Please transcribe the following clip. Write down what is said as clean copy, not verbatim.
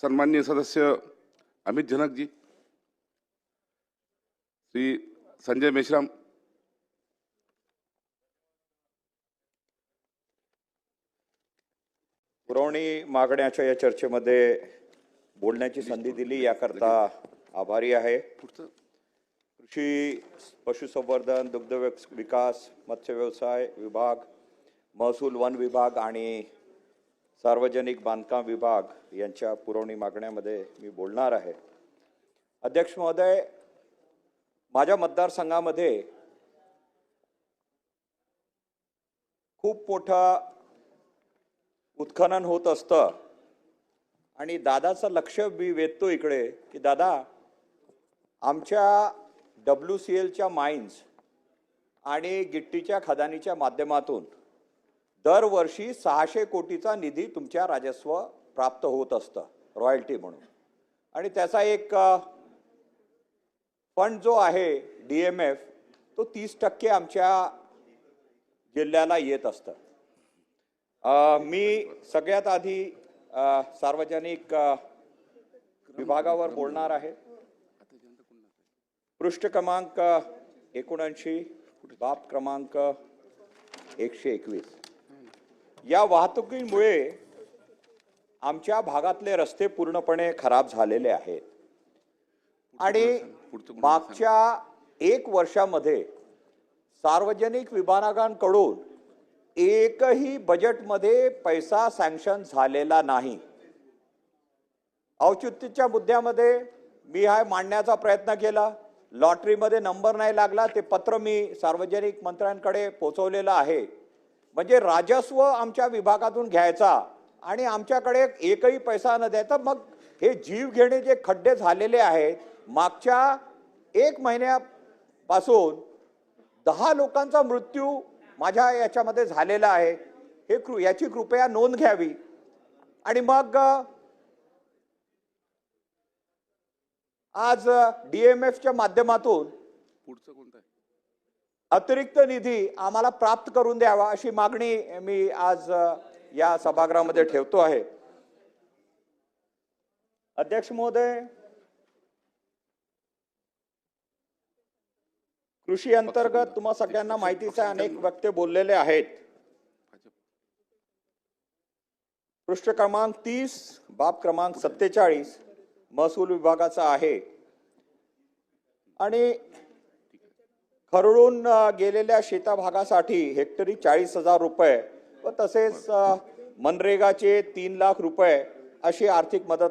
सन्माननीय सदस्य अमित जनक जी, श्री संजय मेश्राम, पुरवणी मागण्याच्या या चर्चेमध्ये बोलण्याची संधी दिली याकरता आभारी आहे। कृषी, पशुसंवर्धन, दुग्ध विकास, मत्स्य व्यवसाय विभाग, महसूल, वन विभाग आणि सार्वजनिक बांधकाम विभाग यांच्या पुरवणी मागण्यामध्ये मी बोलणार आहे। अध्यक्ष महोदय, माझ्या मतदारसंघामध्ये खूप मोठा उत्खनन होत असतं आणि दादाचं लक्ष मी वेधतो इकडे की दादा आमच्या WCLच्या माइन्स आणि गिट्टीच्या खदानीच्या माध्यमातून दरवर्षी 600 कोटीचा निधी तुमच्या राजस्व प्राप्त होत असतं रॉयल्टी म्हणून, आणि त्याचा एक फंड जो आहे DMF तो 30% आमच्या जिल्ह्याला येत असतं। मी सगळ्यात आधी सार्वजनिक विभागावर बोलणार आहे। पृष्ठ क्रमांक 79, बाब क्रमांक 121। या वाहतुकीमुळे आमच्या भागातले रस्ते पूर्णपणे खराब झालेले आहेत आणि मागच्या 1 वर्षामध्ये सार्वजनिक विभागांकडून एकही बजेटमध्ये पैसा सँक्शन झालेला नाही। औचित्याच्या मुद्द्यामध्ये मी हा मांडण्याचा प्रयत्न केला, लॉटरीमध्ये नंबर नाही लागला, ते पत्र मी सार्वजनिक मंत्र्यांकडे पोहोचवलेलं आहे। म्हणजे राजस्व आमच्या विभागातून घ्यायचा आणि आमच्याकडे एकही पैसा न द्यायचा। मग हे जीव घेणे जे खड्डे झालेले आहेत, मागच्या 1 महिन्यापासून 10 लोकांचा मृत्यू माझ्या याच्यामध्ये झालेला आहे, हे याची कृपया नोंद घ्यावी। आणि मग आज DMFच्या माध्यमातून अतिरिक्त निधी आम्हाला प्राप्त करून द्यावा अशी मागणी मी आज या सभागृहामध्ये ठेवतो आहे। अध्यक्ष महोदय, कृषी अंतर्गत तुम्हा सगळ्यांना माहितीच आहे, अनेक वक्ते बोललेले आहेत। पृष्ठ क्रमांक 30, बाब क्रमांक 47 महसूल विभागाचा आहे आणि खरडून गेलेल्या शेताभागासाठी हेक्टरी 40,000 रुपये व तसेच मनरेगाचे 3 लाख रुपये अशी आर्थिक मदत